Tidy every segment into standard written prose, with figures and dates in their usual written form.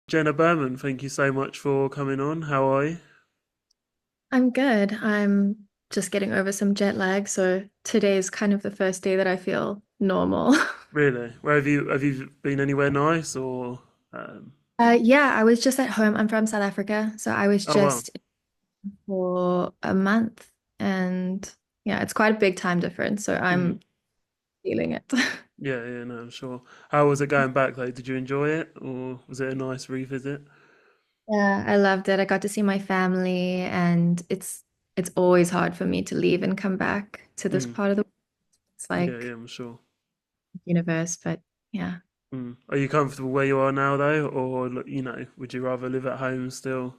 Jenna Berman, thank you so much for coming on. How are you? I'm good. I'm just getting over some jet lag, so today is kind of the first day that I feel normal. Really? Where have you been anywhere nice or Yeah, I was just at home. I'm from South Africa, so I was oh wow. just for a month, and yeah, it's quite a big time difference, so Mm. I'm feeling it. Yeah, yeah, no, I'm sure. How was it going back though? Did you enjoy it or was it a nice revisit? Yeah, I loved it. I got to see my family, and it's always hard for me to leave and come back to this Mm. part of the world. It's Yeah, yeah, like I'm sure. universe, but yeah. Mm. Are you comfortable where you are now though, or would you rather live at home still?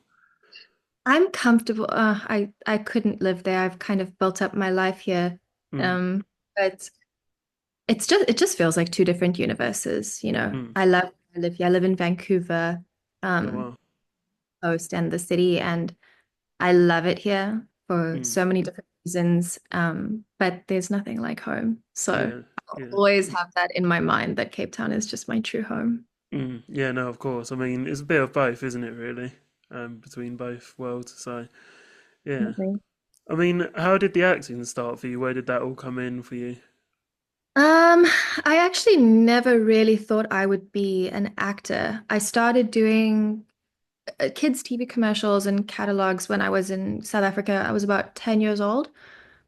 I'm comfortable. I couldn't live there. I've kind of built up my life here. Mm. Um, but it just feels like two different universes, you know. Mm. I live here. I live in Vancouver, Oh um, wow. coast and the city, and I love it here for Mm. so many different reasons. But there's nothing like home. So Yeah, I'll yeah. always have that in my mind that Cape Town is just my true home. Mm. Yeah, no, of course. I mean, it's a bit of both, isn't it, really? Between both worlds. So, yeah. Definitely. I mean, how did the acting start for you? Where did that all come in for you? Um, I actually never really thought I would be an actor. I started doing kids' TV commercials and catalogs when I was in South Africa. I was about 10 years old,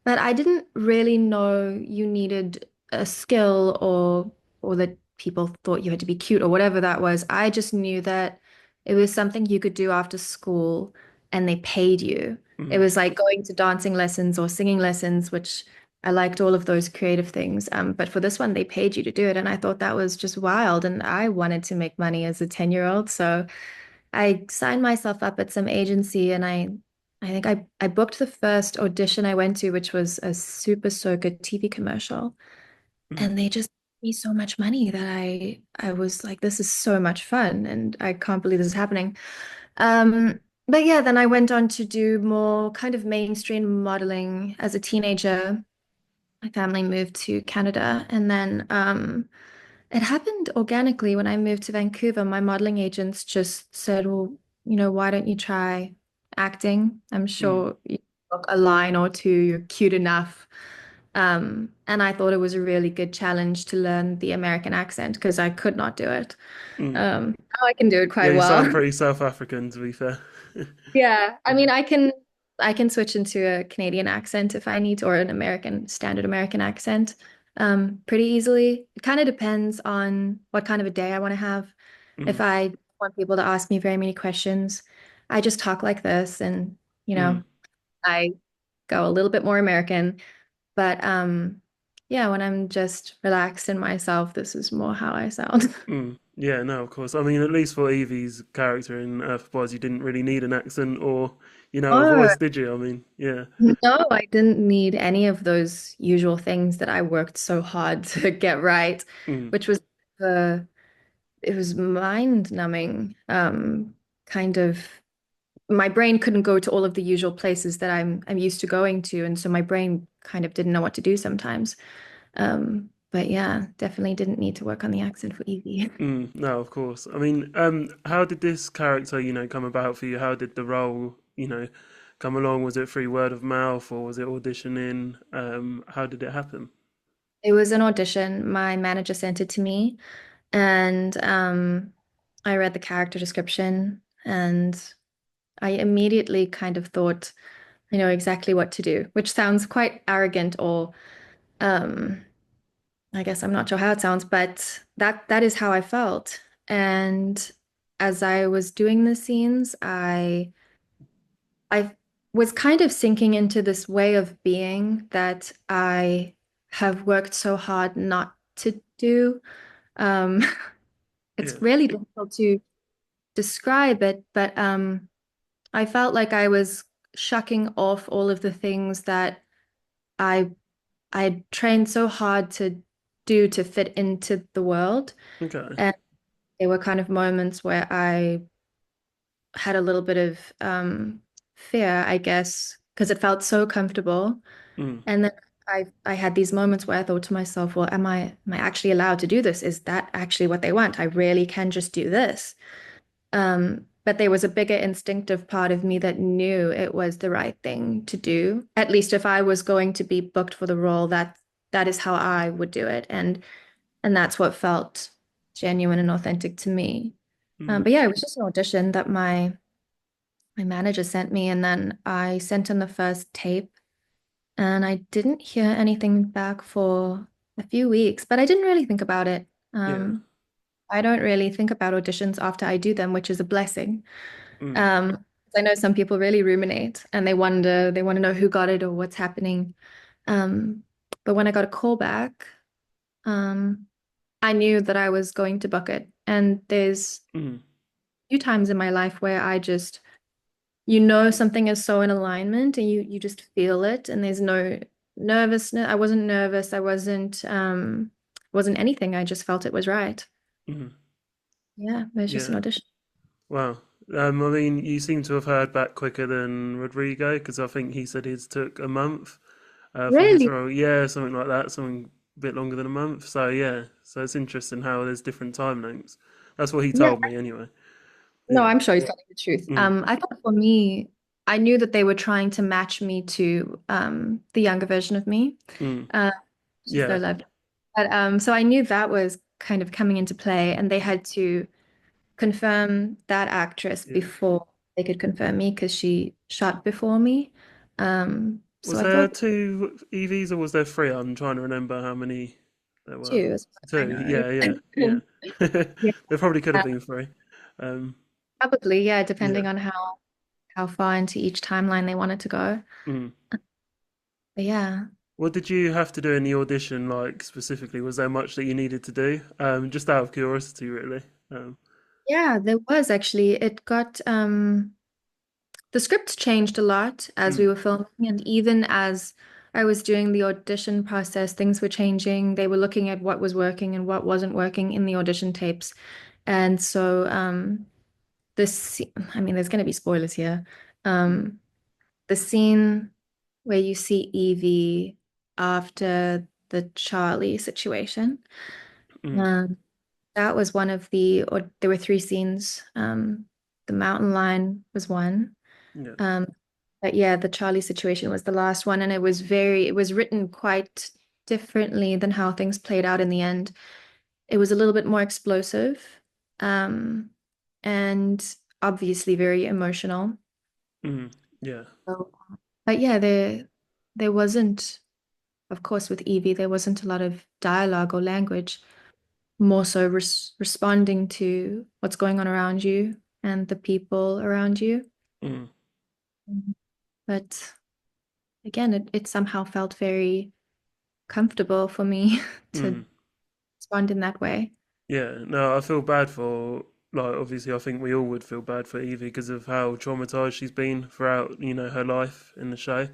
but I didn't really know you needed a skill or that people thought you had to be cute or whatever that was. I just knew that it was something you could do after school and they paid you. It Mm, was like going to dancing lessons or singing lessons, which I liked all of those creative things. But for this one, they paid you to do it. And I thought that was just wild. And I wanted to make money as a 10-year-old. So I signed myself up at some agency and I think I booked the first audition I went to, which was a Super Soaker TV commercial. mm, And they just gave me so much money that I was like, this is so much fun and I can't believe this is happening. But yeah, then I went on to do more kind of mainstream modeling as a teenager. My family moved to Canada and then it happened organically when I moved to Vancouver. My modeling agents just said, well, why don't you try acting? I'm mm, sure you look a line or two, you're cute enough. And I thought it was a really good challenge to learn the American accent because I could not do it. mm. Now I can do it Yeah, quite you sound well. pretty South African, to be fair. Yeah, I Yeah. mean, I can switch into a Canadian accent if I need to, or an American standard American accent, pretty easily. It kind of depends on what kind of a day I want to have. If Mm, I want people to ask me very many questions, I just talk like this, and mm, I go a little bit more American. But yeah, when I'm just relaxed in myself, this is more how I sound. mm. Yeah, no, of course. I mean, at least for Evie's character in Earthboys, you didn't really need an accent or, a Oh, voice, did you? I mean, yeah. no, I didn't need any of those usual things that I worked so hard to get right, Mm, which was it was mind-numbing. Kind of my brain couldn't go to all of the usual places that I'm used to going to, and so my brain kind of didn't know what to do sometimes. But yeah, definitely didn't need to work on the accent for Evie. mm. No, of course. I mean, how did this character, come about for you? How did the role, come along? Was it through word of mouth or was it auditioning? How did it happen? It was an audition. My manager sent it to me, and I read the character description, and I immediately kind of thought, I know exactly what to do, which sounds quite arrogant or um, I guess I'm not sure how it sounds, but that is how I felt. And as I was doing the scenes, I was kind of sinking into this way of being that I have worked so hard not to do. Um, it's Yeah. really difficult to describe it, but I felt like I was shucking off all of the things that I I trained so hard to do to fit into the world. Okay. And there were kind of moments where I had a little bit of fear, I guess, because it felt so comfortable. Mm, And then I had these moments where I thought to myself, well, am I actually allowed to do this? Is that actually what they want? I really can just do this. But there was a bigger instinctive part of me that knew it was the right thing to do. At least if I was going to be booked for the role, that is how I would do it. And that's what felt genuine and authentic to me. Mm, But yeah, it was just an audition that my manager sent me, and then I sent in the first tape, and I didn't hear anything back for a few weeks, but I didn't really think about it. yeah. I don't really think about auditions after I do them, which is a blessing. Mm, Um, I know some people really ruminate and they want to know who got it or what's happening. Um, but when I got a call back, um, I knew that I was going to book it. And there's mm, a few times in my life where I just, you know, something is so in alignment and you just feel it and there's no nervousness. I wasn't nervous. I wasn't anything. I just felt it was right. mm, Yeah, it was just an yeah. audition. Wow. I mean, you seem to have heard back quicker than Rodrigo because I think he said his took a month for his Really? role. Yeah, something like that, something a bit longer than a month. So yeah, so it's interesting how there's different time lengths. That's what he Yeah. told me anyway. No, Yeah. I'm sure he's telling the truth. Mm, I thought for me, I knew that they were trying to match me to the younger version of me. mm, Uh, she's so yeah. lovely. But so I knew that was kind of coming into play, and they had to confirm that actress Yeah. before they could confirm me because she shot before me. So Was I there thought two EVs or was there three? I'm trying to remember how many there were. two, as far as I Two. know. Yeah, yeah, yeah. Yeah, There probably could have been three. Um, probably, yeah, yeah. depending on how far into each timeline they wanted to go. Mm. But yeah. What did you have to do in the audition, like specifically? Was there much that you needed to do? Just out of curiosity, really. Um, Yeah, there was actually. It got the script changed a lot as mm, we were filming, and even as I was doing the audition process, things were changing. They were looking at what was working and what wasn't working in the audition tapes. And so I mean, there's going to be spoilers here. mm, Um, the scene where you see Evie after the Charlie situation. mm, Um, that was one of or there were three scenes. The mountain lion was one. yeah. Um, but yeah, the Charlie situation was the last one, and it was written quite differently than how things played out in the end. It was a little bit more explosive, um, and obviously very emotional. Mm, yeah. So, but yeah, there wasn't, of course, with Evie, there wasn't a lot of dialogue or language, more so responding to what's going on around you and the people around you. Mm, Mhm. But again, it somehow felt very comfortable for me to mm. respond in that way. Yeah. No, I feel bad for, like, obviously, I think we all would feel bad for Evie because of how traumatized she's been throughout, her life in the show.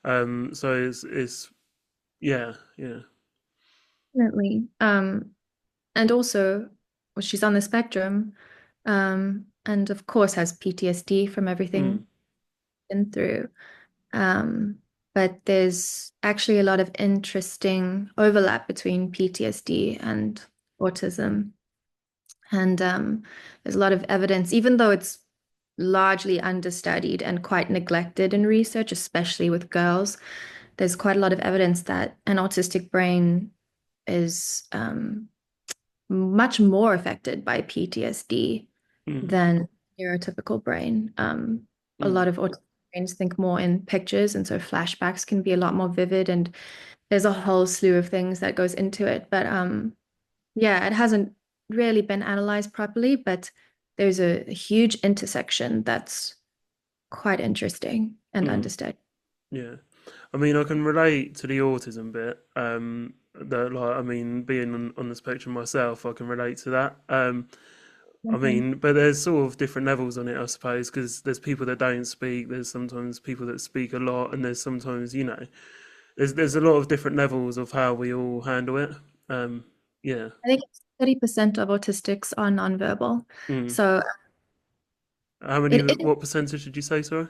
So yeah, yeah. Definitely. And also, well, she's on the spectrum, and of course has PTSD from Mm, everything been through. Um, but there's actually a lot of interesting overlap between PTSD and autism. And there's a lot of evidence, even though it's largely understudied and quite neglected in research, especially with girls, there's quite a lot of evidence that an autistic brain is much more affected by PTSD mm, than neurotypical brain. A mm, lot of autistic brains think more in pictures, and so flashbacks can be a lot more vivid, and there's a whole slew of things that goes into it. But yeah, it hasn't really been analyzed properly, but there's a huge intersection that's quite interesting and mm. understood. Yeah. I mean, I can relate to the autism bit. That like, I mean, being on the spectrum myself, I can relate to that. I Mhm. mean, but there's sort of different levels on it, I suppose, because there's people that don't speak. There's sometimes people that speak a lot, and there's sometimes, there's a lot of different levels of how we all handle it. Um, yeah. I think 30% of autistics are nonverbal. Mm. So How many? it is What percentage did you say? Sorry,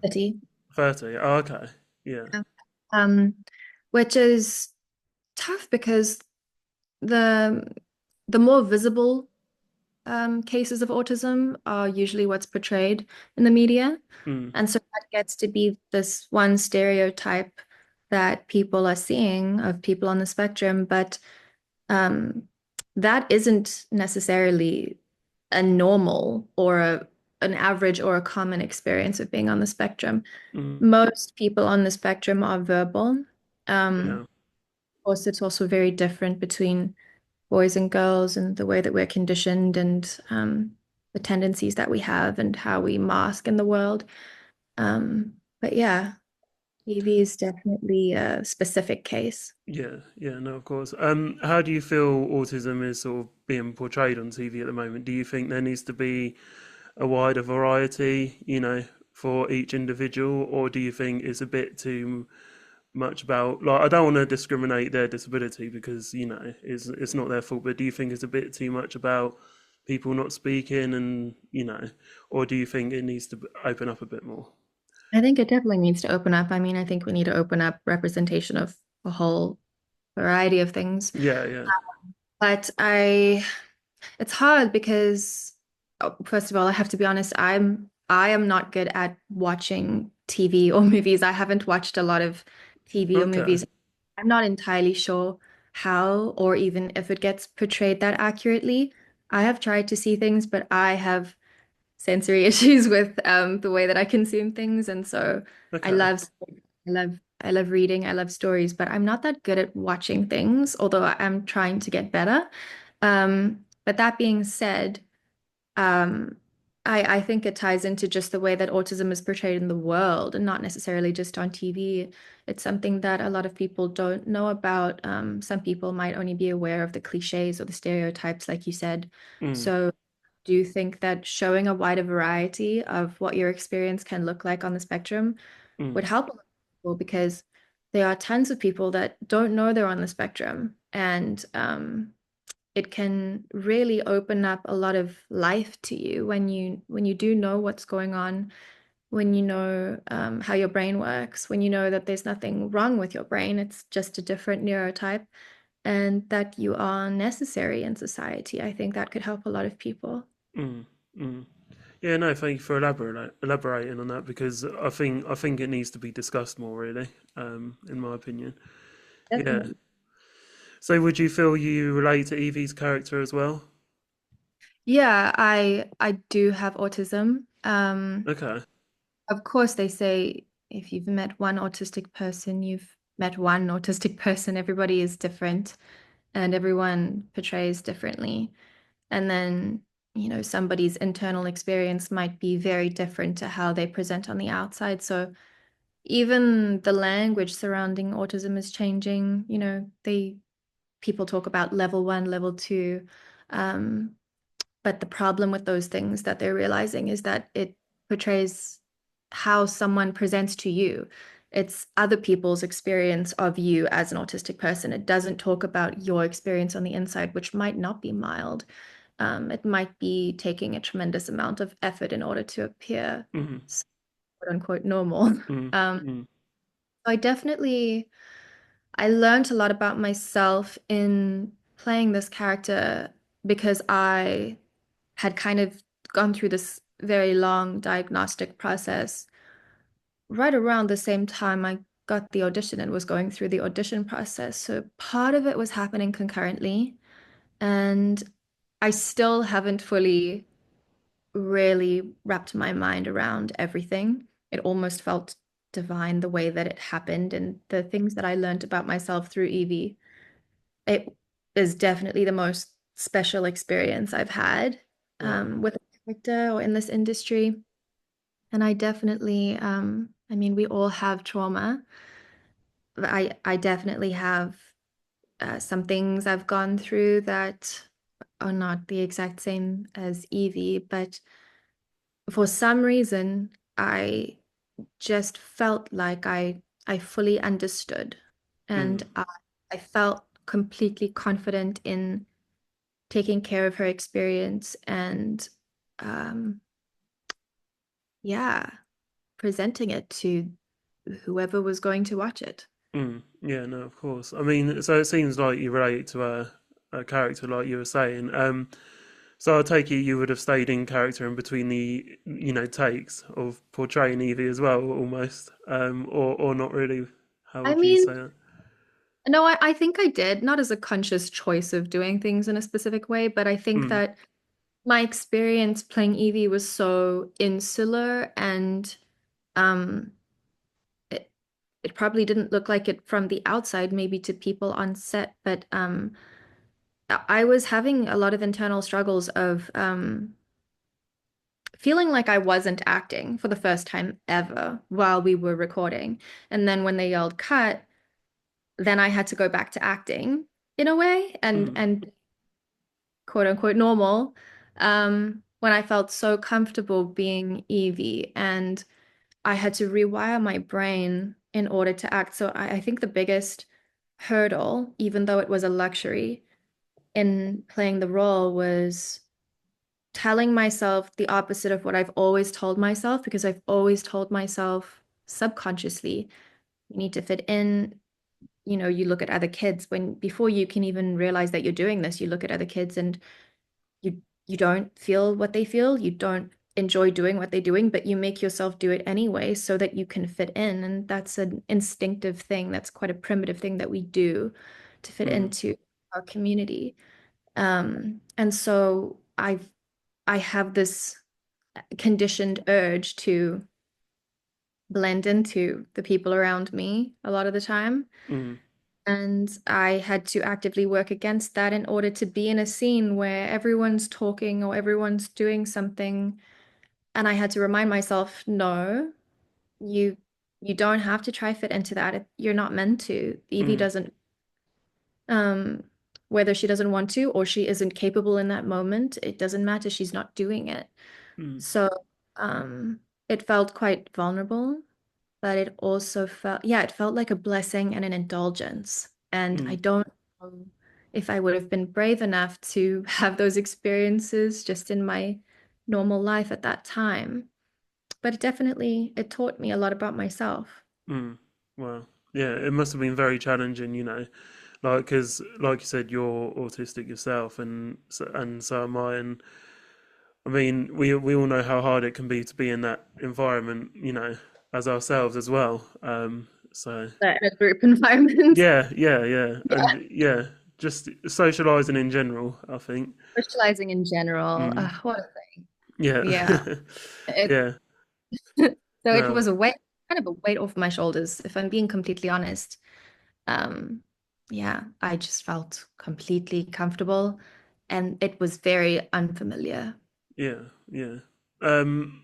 30. 30. Oh, okay. Yeah. Yeah. Um, which is tough because the the more visible. cases of autism are usually what's portrayed in the media. Mm, And so that gets to be this one stereotype that people are seeing of people on the spectrum, but um, that isn't necessarily a normal or an average or a common experience of being on the spectrum. mm, Most people on the spectrum are verbal. yeah. Of course, it's also very different between boys and girls and the way that we're conditioned and the tendencies that we have and how we mask in the world. But yeah, Evie is definitely a specific case. Yeah, yeah, no, of course. How do you feel autism is sort of being portrayed on TV at the moment? Do you think there needs to be a wider variety, for each individual, or do you think it's a bit too much about, like, I don't want to discriminate their disability because, it's not their fault, but do you think it's a bit too much about people not speaking and, or do you think it needs to open up a bit more? I think it definitely needs to open up. I mean, I think we need to open up representation of a whole variety of things. Yeah, yeah. But it's hard because, first of all, I have to be honest, I am not good at watching TV or movies. I haven't watched a lot of TV or Okay. movies. I'm not entirely sure how or even if it gets portrayed that accurately. I have tried to see things, but I have sensory issues with the way that I consume things, and so I Okay. love I love reading, I love stories, but I'm not that good at watching things, although I'm trying to get better. But that being said, um, I think it ties into just the way that autism is portrayed in the world and not necessarily just on TV. It's something that a lot of people don't know about. Some people might only be aware of the cliches or the stereotypes, like you said. Mm, So, do you think that showing a wider variety of what your experience can look like on the spectrum mm, would help a lot of people? Because there are tons of people that don't know they're on the spectrum, and it can really open up a lot of life to you when you do know what's going on, when you know how your brain works, when you know that there's nothing wrong with your brain, it's just a different neurotype, and that you are necessary in society. I think that could help a lot of people. mm, mm. Yeah, no, thank you for elaborating on that because I think it needs to be discussed more, really, in my opinion. Yeah. Definitely. So, would you feel you relate to Evie's character as well? Yeah, I do have autism. Okay. Of course, they say if you've met one autistic person, you've met one autistic person. Everybody is different and everyone portrays differently. And then, somebody's internal experience might be very different to how they present on the outside. So even the language surrounding autism is changing. People talk about level one, level two. Um, but the problem with those things that they're realizing is that it portrays how someone presents to you. It's other people's experience of you as an autistic person. It doesn't talk about your experience on the inside, which might not be mild. It might be taking a tremendous amount of effort in order to appear Mm, quote unquote normal. mm, Um, mm, I definitely I learned a lot about myself in playing this character because I had kind of gone through this very long diagnostic process right around the same time I got the audition and was going through the audition process. So part of it was happening concurrently, and I still haven't fully really wrapped my mind around everything. It almost felt divine the way that it happened and the things that I learned about myself through Evie. It is definitely the most special experience I've had wow. with a character or in this industry. And I definitely, I mean, we all have trauma. But I definitely have some things I've gone through that are not the exact same as Evie, but for some reason, I just felt like I fully understood, Mm, and I felt completely confident in taking care of her experience and um, yeah, presenting it to whoever was going to watch it. yeah, no, of course. I mean, so it seems like you relate to a character, like you were saying. So I take it you would have stayed in character in between the, takes of portraying Evie as well, almost, or not really. How I would you mean, say that? no, I think I did, not as a conscious choice of doing things in a specific way, but I think Mm, that my experience playing Evie was so insular and um it, it probably didn't look like it from the outside, maybe to people on set, but I was having a lot of internal struggles of feeling like I wasn't acting for the first time ever while we were recording. And then when they yelled cut, then I had to go back to acting in a way mm, and quote unquote normal when I felt so comfortable being Evie. And I had to rewire my brain in order to act. So I think the biggest hurdle, even though it was a luxury in playing the role, was telling myself the opposite of what I've always told myself, because I've always told myself subconsciously, you need to fit in. You know, you look at other kids when before you can even realize that you're doing this, you look at other kids and you don't feel what they feel, you don't enjoy doing what they're doing, but you make yourself do it anyway so that you can fit in. And that's an instinctive thing. That's quite a primitive thing that we do to fit mm, into our community. And so I have this conditioned urge to blend into the people around me a lot of the time. mm, And I had to actively work against that in order to be in a scene where everyone's talking or everyone's doing something. And I had to remind myself, no, you you don't have to try fit into that. You're not meant to. Evie mm, doesn't, um, whether she doesn't want to or she isn't capable in that moment, it doesn't matter. She's not doing it. mm, So, it felt quite vulnerable, but it also felt, yeah, it felt like a blessing and an indulgence. And I mm, don't know if I would have been brave enough to have those experiences just in my normal life at that time. But it taught me a lot about myself. mm. Well, yeah, it must have been very challenging, like because, like you said, you're autistic yourself, and so am I, and I mean, we all know how hard it can be to be in that environment, as ourselves as well. So A group environment. yeah, yeah, yeah, Yeah. and yeah, just socializing in general, I think. Socializing in general. Mm, What a thing. yeah, Yeah. It, yeah. so it No. was a weight, kind of a weight off my shoulders, if I'm being completely honest. Um, yeah, I just felt completely comfortable and it was very unfamiliar. Yeah, yeah. Um,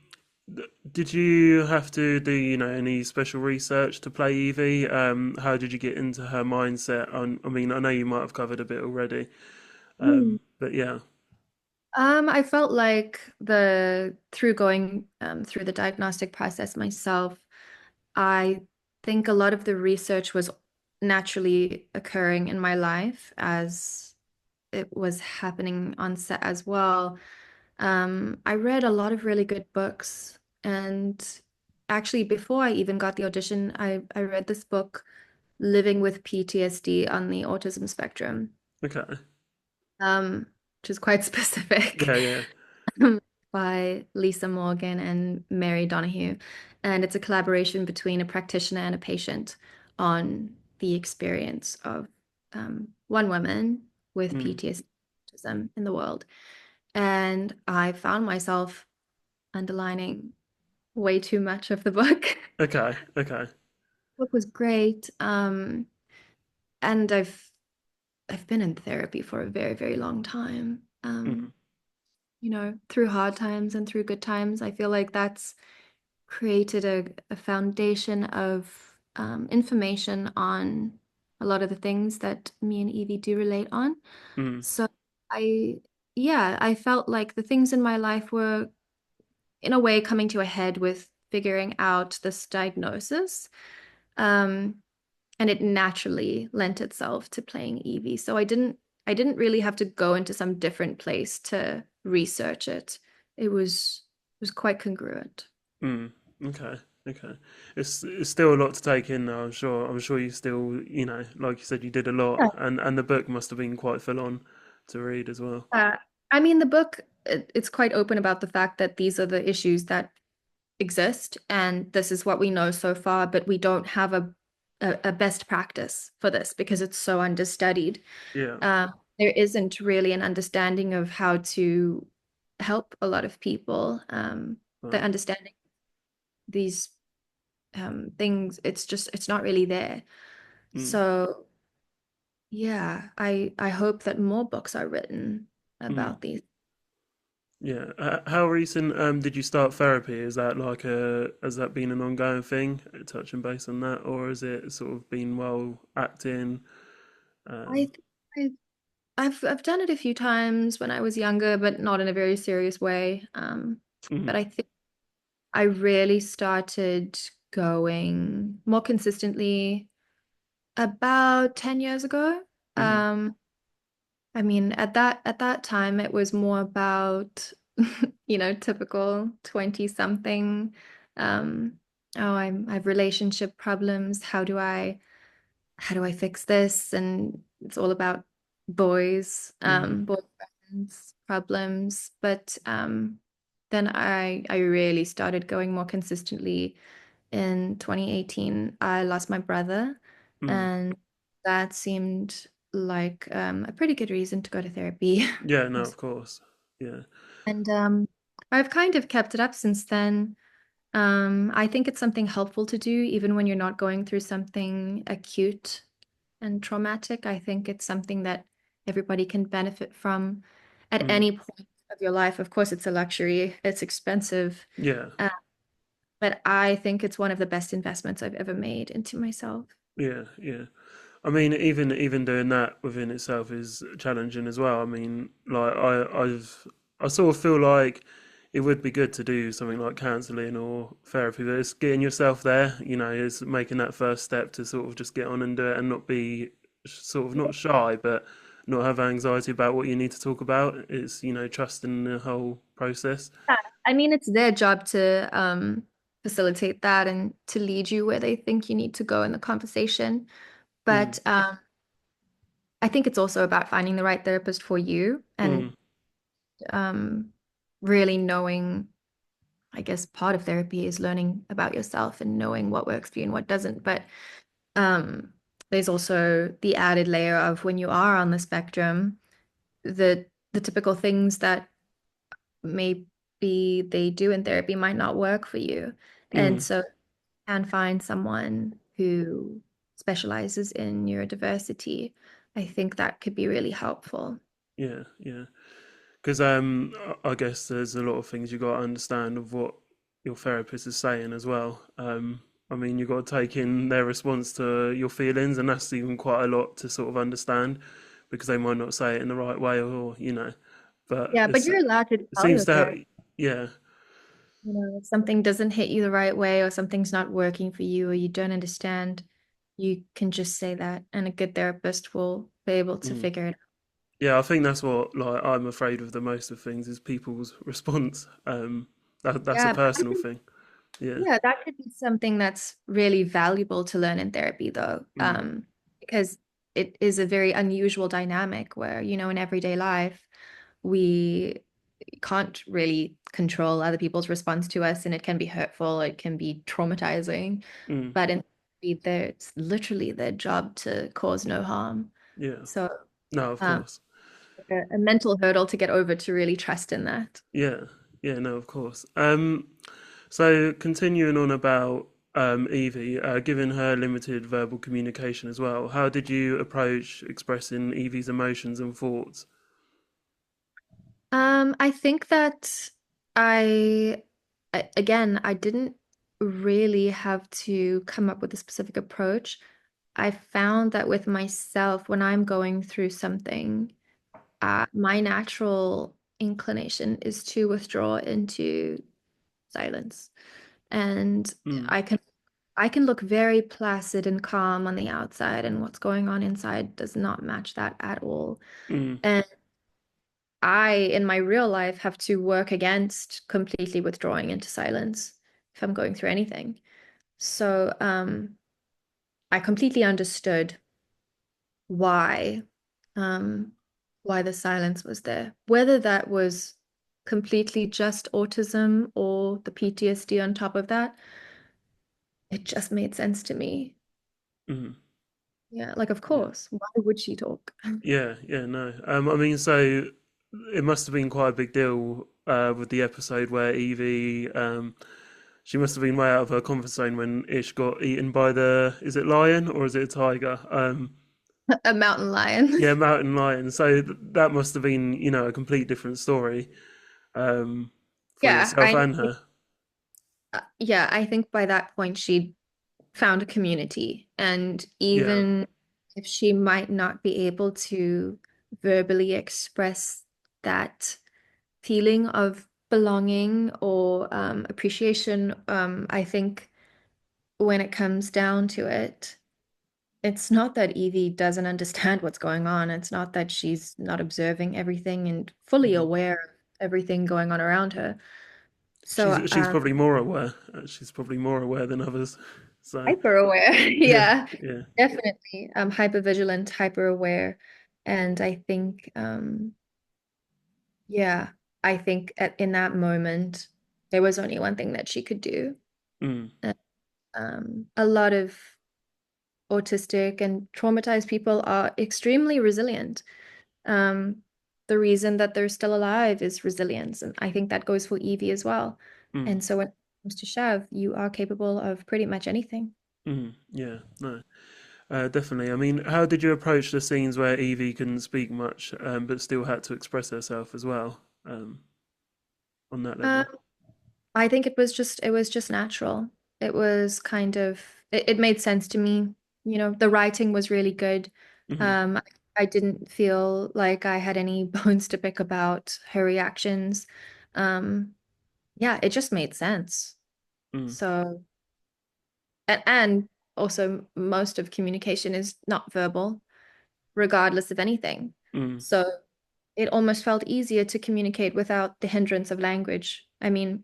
did you have to do, any special research to play Evie? How did you get into her mindset? I mean, I know you might have covered a bit already, Mm. but yeah. I felt like the through going through the diagnostic process myself, I think a lot of the research was naturally occurring in my life as it was happening on set as well. I read a lot of really good books, and actually, before I even got the audition, I read this book, Living with PTSD on the Autism Spectrum, Okay. um, which is quite specific, Yeah, yeah. by Lisa Morgan and Mary Donahue. And it's a collaboration between a practitioner and a patient on the experience of one woman with Mm. PTSD autism in the world. And I found myself underlining way too much of the book. Okay, okay. The book was great. And I've been in therapy for a very, very long time. Mm, Through hard times and through good times. I feel like that's created a foundation of information on a lot of the things that me and Evie do relate on. mm, So I, yeah, I felt like the things in my life were in a way coming to a head with figuring out this diagnosis. Um, and it naturally lent itself to playing Evie. So I didn't really have to go into some different place to research it. It was quite congruent. mm. Okay, okay. It's still a lot to take in though, I'm sure. I'm sure you still, like you said, you did a lot, Yeah. and the book must have been quite full on to read as well. I mean, the book, it's quite open about the fact that these are the issues that exist, and this is what we know so far, but we don't have a best practice for this because it's so understudied. Yeah. There isn't really an understanding of how to help a lot of people. The Right. understanding these things, it's not really there. Mm. So yeah, I hope that more books are written Mm. about these. Yeah. How recent did you start therapy? Is that like a has that been an ongoing thing, touching base on that, or has it sort of been well acting? I Um, think I've done it a few times when I was younger, but not in a very serious way. But mhm, I think I really started going more consistently about 10 years ago. mhm, Um, I mean, at that time it was more about, typical 20 something. Oh, I have relationship problems. How do I fix this? And it's all about mhm, boyfriends, problems. But then I really started going more consistently in 2018. I lost my brother, mm. and that seemed like a pretty good reason to go to therapy. Yeah. No, of course. Yeah. And I've kind of kept it up since then. I think it's something helpful to do, even when you're not going through something acute and traumatic. I think it's something that everybody can benefit from at Mm. any point of your life. Of course, it's a luxury, it's expensive, Yeah. uh, but I think it's one of the best investments I've ever made into myself. Yeah. Yeah. I mean, even doing that within itself is challenging as well. I mean, like I sort of feel like it would be good to do something like counselling or therapy, but it's getting yourself there. Is making that first step to sort of just get on and do it and not be sort of not shy, but not have anxiety about what you need to talk about. It's trusting the whole process. Yeah. I mean, it's their job to facilitate that and to lead you where they think you need to go in the conversation. Mm, But I think it's also about finding the right therapist for you and mm, um, really knowing. I guess part of therapy is learning about yourself and knowing what works for you and what doesn't. But um, there's also the added layer of when you are on the spectrum, the typical things that maybe they do in therapy might not work for you. And mm, so you can find someone who specializes in neurodiversity. I think that could be really helpful. yeah, yeah. Because I guess there's a lot of things you got to understand of what your therapist is saying as well. I mean, you got to take in their response to your feelings, and that's even quite a lot to sort of understand because they might not say it in the right way, or but Yeah, but you're allowed to it tell seems your to have, therapist. yeah, If something doesn't hit you the right way or something's not working for you or you don't understand, you can just say that, and a good therapist will be able to mm. figure it out. Yeah. I think that's what like I'm afraid of the most of things is people's response. That's a Yeah, but I personal think, thing. Yeah. yeah, that could be something that's really valuable to learn in therapy, though, Mm, because it is a very unusual dynamic where, in everyday life, we can't really control other people's response to us, and it can be hurtful, it can be traumatizing. mm, But in it's literally their job to cause no harm. yeah. So No, of um, course. a mental hurdle to get over to really trust in that. Yeah, yeah, no, of course. So continuing on about Evie, given her limited verbal communication as well, how did you approach expressing Evie's emotions and thoughts? I think that I, again, I didn't really have to come up with a specific approach. I found that with myself, when I'm going through something, my natural inclination is to withdraw into silence. And Mm, I can I can look very placid and calm on the outside, and what's going on inside does not match that at all. mm, And in my real life, have to work against completely withdrawing into silence if I'm going through anything. So, I completely understood why. Um, why the silence was there. Whether that was completely just autism or the PTSD on top of that, it just made sense to me. Mm. Yeah, like of Yeah. course, why would she talk? Yeah, yeah, no. I mean, so it must have been quite a big deal with the episode where Evie, she must have been way out of her comfort zone when Ish got eaten by the, is it lion or is it a tiger? A mountain lion. Yeah, mountain lion. So that must have been, a complete different story for Yeah, yourself and her. yeah, I think by that point she'd found a community. And Yeah. even if she might not be able to verbally express that feeling of belonging or appreciation, I think when it comes down to it, it's not that Evie doesn't understand what's going on. It's not that she's not observing everything and fully Mhm. aware of everything going on around her. So, She's probably more aware. She's probably more aware than others. So hyper aware. yeah, Yeah, yeah, definitely. Hyper vigilant, hyper aware. And I think, yeah, I think in that moment, there was only one thing that she could do. mm, And, a lot of autistic and traumatized people are extremely resilient. Um, the reason that they're still alive is resilience. And I think that goes for Evie as well. mm, And so when it comes to Shav, you are capable of pretty much anything. yeah, no, definitely. I mean, how did you approach the scenes where Evie couldn't speak much, but still had to express herself as well, on that Um, level? I think it was just natural. It was kind of it made sense to me. You know, the writing was really good. Hmm. Um, I didn't feel like I had any bones to pick about her reactions. Um, yeah, it just made sense. Mm, So, and also most of communication is not verbal, regardless of anything. mm, So it almost felt easier to communicate without the hindrance of language. I mean,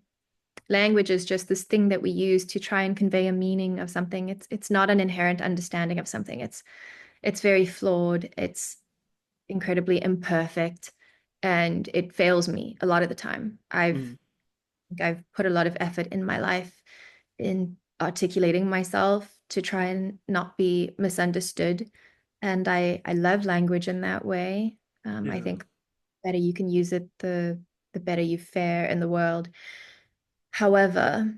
language is just this thing that we use to try and convey a meaning of something. It's not an inherent understanding of something. It's very flawed. It's incredibly imperfect, and it fails me a lot of the time. mm, I've put a lot of effort in my life in articulating myself to try and not be misunderstood. And I love language in that way. I yeah, think the better you can use it, the better you fare in the world. However,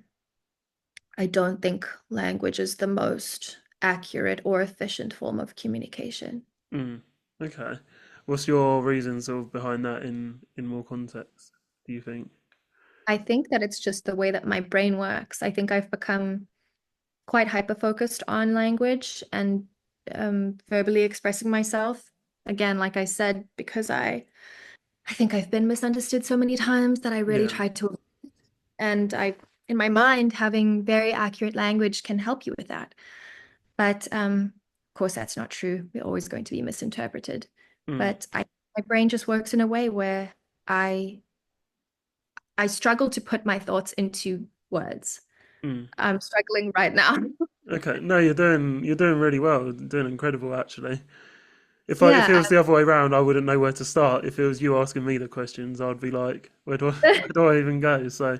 I don't think language is the most accurate or efficient form of communication. mm. Okay. What's your reasons sort of behind that in more context, do you think? I think that it's just the way that my brain works. I think I've become quite hyper focused on language and verbally expressing myself. Again, like I said, because I think I've been misunderstood so many times that I really Yeah. try to, and in my mind, having very accurate language can help you with that. But of course, that's not true. We're always going to be misinterpreted. Mm, But my brain just works in a way where I I struggle to put my thoughts into words. mm. I'm struggling right now. Okay. No, you're doing really well. You're doing incredible actually. If it Yeah, was the other way around, I wouldn't know where to start. If it was you asking me the questions, I'd be like, where do I even go? So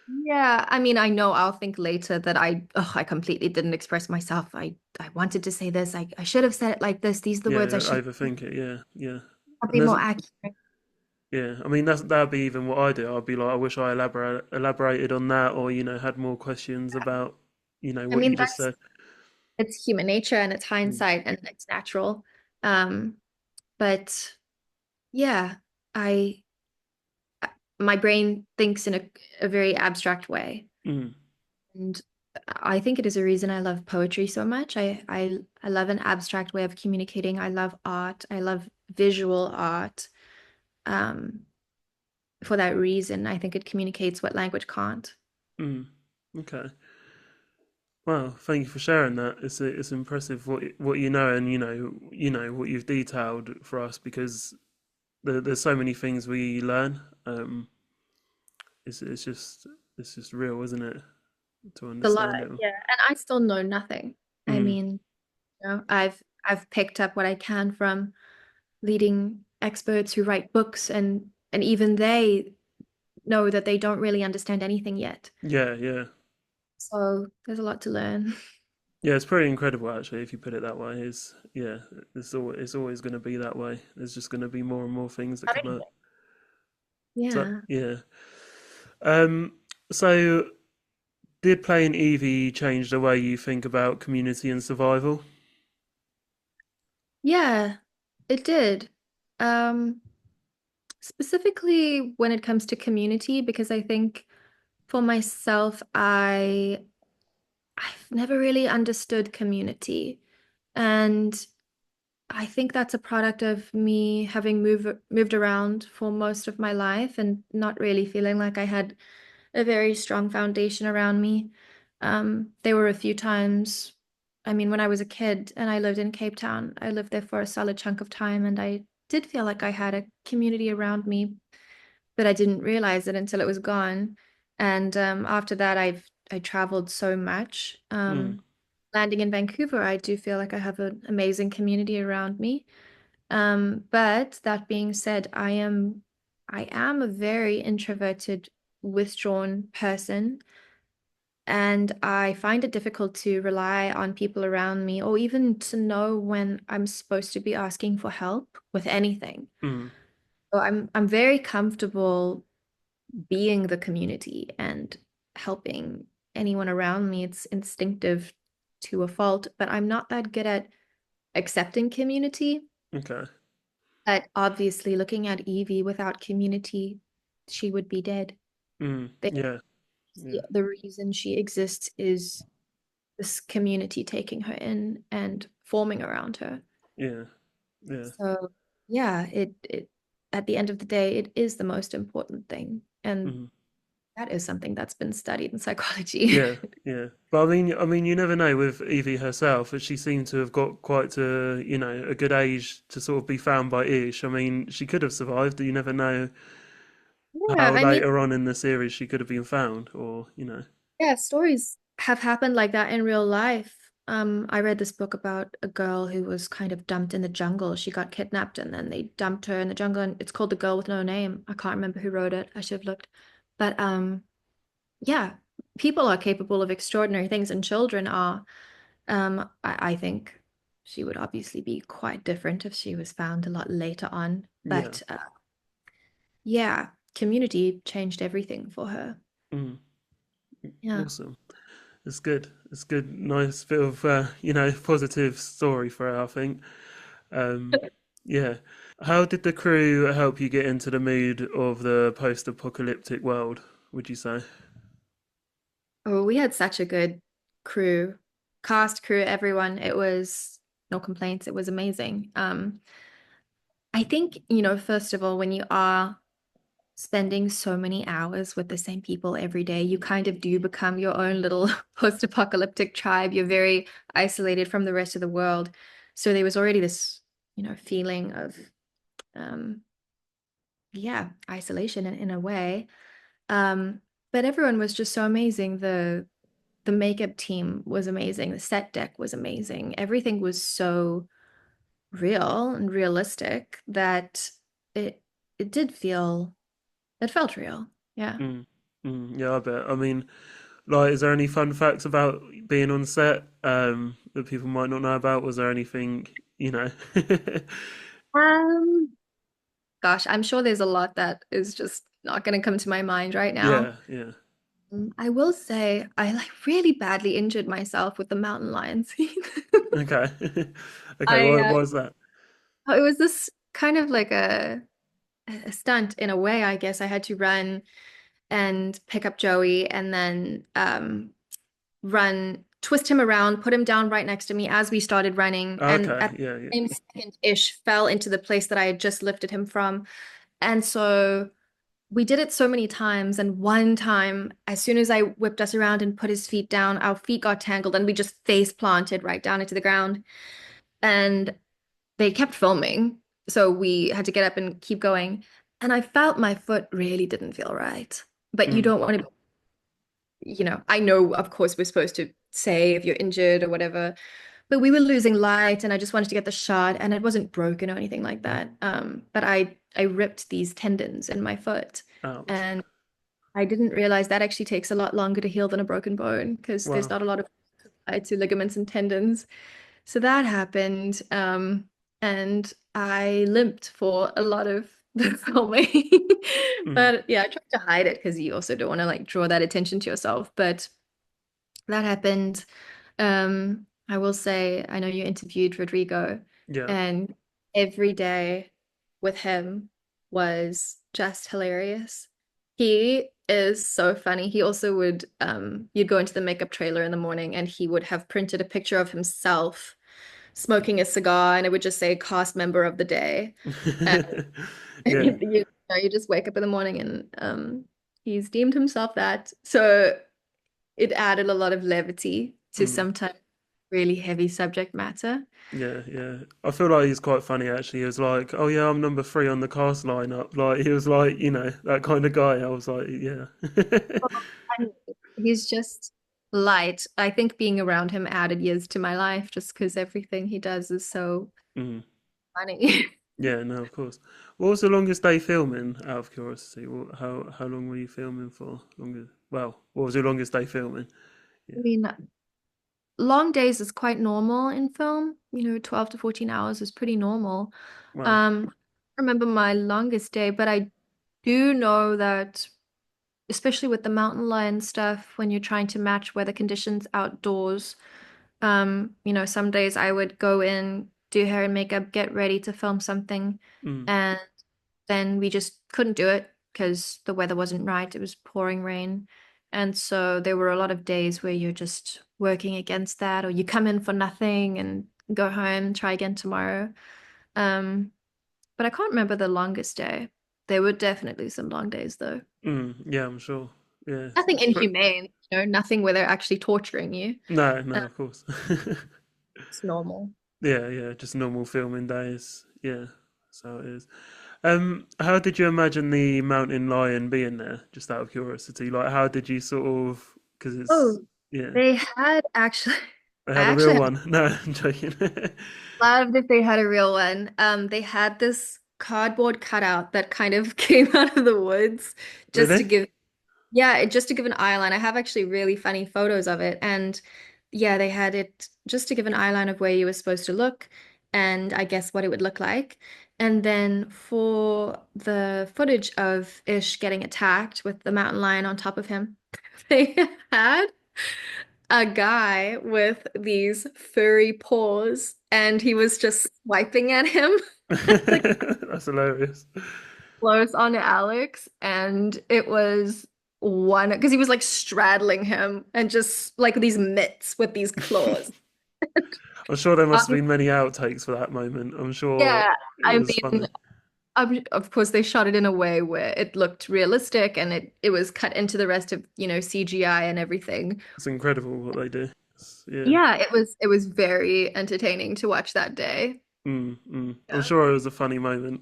yeah. I mean, I know I'll think later that I completely didn't express myself. I wanted to say this. I should have said it like this. These are the yeah, words I should overthink it. Yeah, yeah. have And been there's more accurate. yeah. I mean that'd be even what I do. I'd be like, I wish I elaborated on that, or had more questions about I what you mean, just that's said. it's human nature and it's Mm, hindsight and it's natural. Um, but yeah, I my brain thinks in a very abstract way. mm, And I think it is a reason I love poetry so much. I love an abstract way of communicating. I love art. I love visual art. Um, for that reason, I think it communicates what language can't. mm. Okay. Well, thank you for sharing that. It's impressive what you know, and what you've detailed for us because there's so many things we learn. It's it's just real, isn't it, to It's a lot, understand it. yeah. And I still know nothing. I Mm, mean, I've picked up what I can from leading. experts who write books, and even they know that they don't really understand anything yet. Yeah, yeah. So there's a lot to learn. Yeah, it's pretty incredible actually if you put it that way. It's yeah, it's always going to be that way. There's just going to be more and more things that come up. So Yeah. yeah. Um so did playing Evie change the way you think about community and survival? Yeah, it did. Um, Specifically when it comes to community, because I think for myself, I've never really understood community. And I think that's a product of me having moved around for most of my life and not really feeling like I had a very strong foundation around me. There were a few times, I mean, when I was a kid and I lived in Cape Town, I lived there for a solid chunk of time, and I did feel like I had a community around me, but I didn't realize it until it was gone. And after that, I traveled so much. Mm, Landing in Vancouver, I do feel like I have an amazing community around me. But that being said, I am a very introverted, withdrawn person, and I find it difficult to rely on people around me or even to know when I'm supposed to be asking for help with anything. mm, So I'm very comfortable being the community and helping anyone around me. It's instinctive to a fault, but I'm not that good at accepting community. okay. But obviously, looking at Evie without community, she would be dead. Mm, yeah, yeah, The reason she exists is this community taking her in and forming around her. yeah, yeah. So, yeah, it at the end of the day, it is the most important thing. And Mm. that is something that's been studied in psychology. Yeah, yeah. But I mean, you never know with Evie herself, as she seemed to have got quite to, you know, a good age to sort of be found by Ish. I mean, she could have survived. You never know Yeah, how I mean, later on in the series she could have been found, or you know. yeah, stories have happened like that in real life. I read this book about a girl who was kind of dumped in the jungle. She got kidnapped and then they dumped her in the jungle, and it's called The Girl with No Name. I can't remember who wrote it. I should have looked. But yeah, people are capable of extraordinary things, and children are. I think she would obviously be quite different if she was found a lot later on. Yeah. But yeah, community changed everything for her. Mm, Yeah. awesome. It's good. It's good. Nice bit of you know, positive story for her, I think. Um, yeah. How did the crew help you get into the mood of the post-apocalyptic world, would you say? Oh, we had such a good crew, cast, crew, everyone. It was no complaints. It was amazing. I think, first of all, when you are spending so many hours with the same people every day, you kind of do become your own little post-apocalyptic tribe. You're very isolated from the rest of the world. So there was already this, feeling of, um, yeah, isolation in a way. Um, but everyone was just so amazing. The makeup team was amazing. The set deck was amazing. Everything was so real and realistic that it it did feel it felt real. Yeah. Mm, yeah, I bet. I mean, like, is there any fun facts about being on set that people might not know about? Was there anything, you know? Um, Gosh, I'm sure there's a lot that is just not going to come to my mind right now. Yeah, yeah. I will say I like really badly injured myself with the mountain lion scene. Okay. Okay, I what was that? It was this kind of like a stunt in a way, I guess. I had to run and pick up Joey and then twist him around, put him down right next to me as we started running, and Okay, at yeah, yeah. the same second-ish fell into the place that I had just lifted him from. And so we did it so many times, and one time, as soon as I whipped us around and put his feet down, our feet got tangled and we just face planted right down into the ground. And they kept filming, so we had to get up and keep going. And I felt my foot really didn't feel right. But you Mm, don't want to, I know, of course, we're supposed to say if you're injured or whatever, but we were losing light and I just wanted to get the shot and it wasn't broken or anything like that. But I ripped these tendons in my foot Ouch. and I didn't realize that actually takes a lot longer to heal than a broken bone because there's Wow. not a lot of to ligaments and tendons. So that happened. And I limped for a lot of the filming. Mm. But yeah, I tried to hide it because you also don't want to like draw that attention to yourself. But that happened. I will say, I know you interviewed Rodrigo, Yeah. and every day with him was just hilarious. He is so funny. He also would, you'd go into the makeup trailer in the morning and he would have printed a picture of himself smoking a cigar and it would just say cast member of the day. And Yeah. you just wake up in the morning and he's deemed himself that. So it added a lot of levity to Mm. sometimes really heavy subject matter. Yeah, yeah. I feel like he's quite funny actually. He was like, "Oh yeah, I'm number three on the cast lineup." Like he was like, that kind of guy. I was like, yeah. And he's just light. I think being around him added years to my life just because everything he does is so Mm. funny. Yeah, no, of course. What was the longest day filming? Out of curiosity, how long were you filming for? Longer? Well, what was your longest day filming? I Yeah. mean, long days is quite normal in film. 12 to 14 hours is pretty normal. Wow. I remember my longest day, but I do know that, especially with the mountain lion stuff, when you're trying to match weather conditions outdoors, some days I would go in, do hair and makeup, get ready to film something, Mm. and then we just couldn't do it because the weather wasn't right. It was pouring rain. And so there were a lot of days where you're just working against that, or you come in for nothing and go home and try again tomorrow. Um, but I can't remember the longest day. There were definitely some long days though. Mm. Yeah, I'm sure. Yeah. Nothing inhumane, nothing where they're actually torturing you. No, Uh, no, of course. it's normal. Yeah, yeah, just normal filming days. Yeah, that's how it is. How did you imagine the mountain lion being there? Just out of curiosity, like how did you sort of? Because it's Oh, yeah, they had actually, they I had a real actually one. No, I'm joking. loved if they had a real one. They had this cardboard cutout that kind of came out of the woods just to Really? give, yeah, just to give an eye line. I have actually really funny photos of it. And yeah, they had it just to give an eye line of where you were supposed to look and I guess what it would look like. And then for the footage of Ish getting attacked with the mountain lion on top of him, they had a guy with these furry paws and he was just swiping at him like That's hilarious. close on Alex and it was one because he was like straddling him and just like these mitts with these claws. I'm sure there must have Um, been many outtakes for that moment. I'm sure yeah, it I was mean, funny. of course they shot it in a way where it looked realistic and it was cut into the rest of, CGI and everything. It's incredible what they do. Yeah. Yeah, it was very entertaining to watch that day. Mm, mm. I'm Yeah. sure it was a funny moment.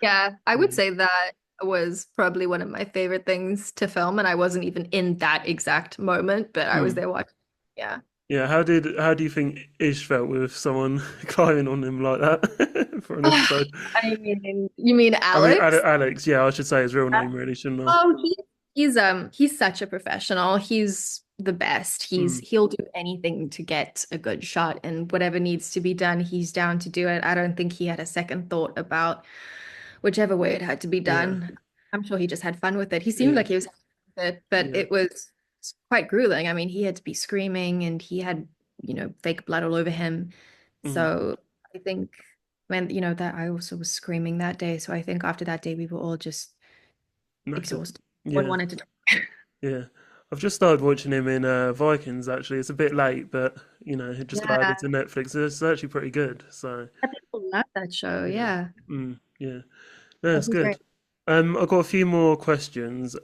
Yeah, I would Yeah. say that was probably one of my favorite things to film, and I wasn't even in that exact moment, but I was Mm. there watching. Yeah. Yeah, how do you think Ish felt with someone climbing on him like that for an episode? I mean, you mean I mean, Alex? Alex. Yeah, I should say his real name, really, shouldn't I? Oh, he's such a professional. He's the best. Mm. He'll do anything to get a good shot, and whatever needs to be done, he's down to do it. I don't think he had a second thought about whichever way it had to be Yeah, done. I'm sure he just had fun with it. He seemed yeah, like he was having fun with it, but yeah. it was quite grueling. I mean, he had to be screaming and he had, fake blood all over him. Mm. So I think when, that I also was screaming that day. So I think after that day, we were all just Knackered. exhausted. One Yeah, wanted to. yeah. I've just started watching him in Vikings. Actually, it's a bit late, but it just got Yeah, added to Netflix. It's actually pretty good. So people love that show. yeah, Yeah. yeah. No, Oh, it's he's good. great. I've got a few more questions.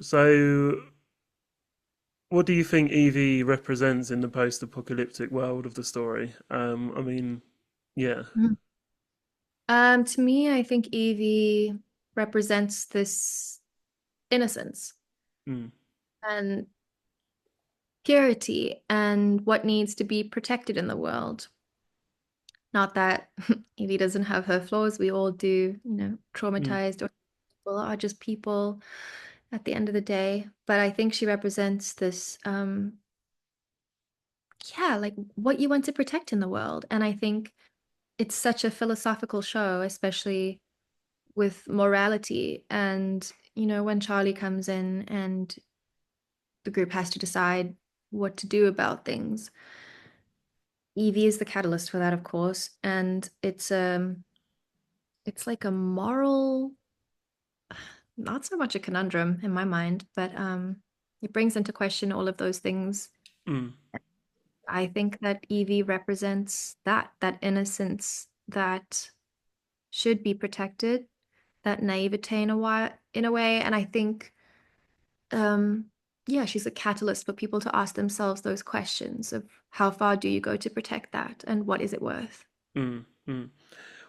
So what do you think Evie represents in the post-apocalyptic world of the story? I mean, yeah. Mhm. To me, I think Evie represents this innocence. Mm, And purity and what needs to be protected in the world. Not that Evie doesn't have her flaws, we all do, Mm, traumatized or people are just people at the end of the day. But I think she represents this, yeah, like what you want to protect in the world. And I think it's such a philosophical show, especially with morality. And, when Charlie comes in and the group has to decide what to do about things, Evie is the catalyst for that, of course. And it's like a moral, not so much a conundrum in my mind, but it brings into question all of those things. mm, I think that Evie represents that innocence that should be protected, that naivete in a way. And I think, um, yeah, she's a catalyst for people to ask themselves those questions of how far do you go to protect that and what is it worth? mm, mm.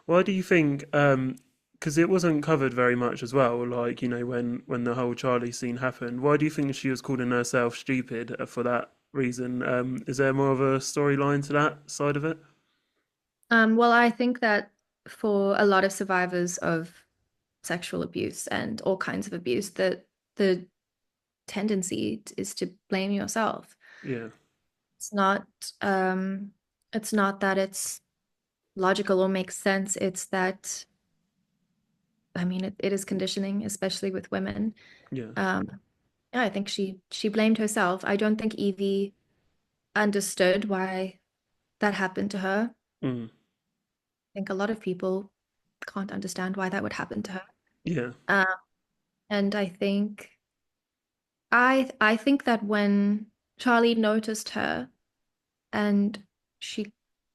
Why do you think? Because it wasn't covered very much as well. Like when the whole Charlie scene happened. Why do you think she was calling herself stupid for that reason? Is there more of a storyline to that side of it? Well, I think that for a lot of survivors of sexual abuse and all kinds of abuse, that the tendency is to blame yourself. Yeah. It's not it's not that it's logical or makes sense. It's that I mean it is conditioning, especially with women. Yeah. Um, yeah, I think she blamed herself. I don't think Evie understood why that happened to her. Mm, I think a lot of people can't understand why that would happen to her. yeah. Um, and I think that when Charlie noticed her and she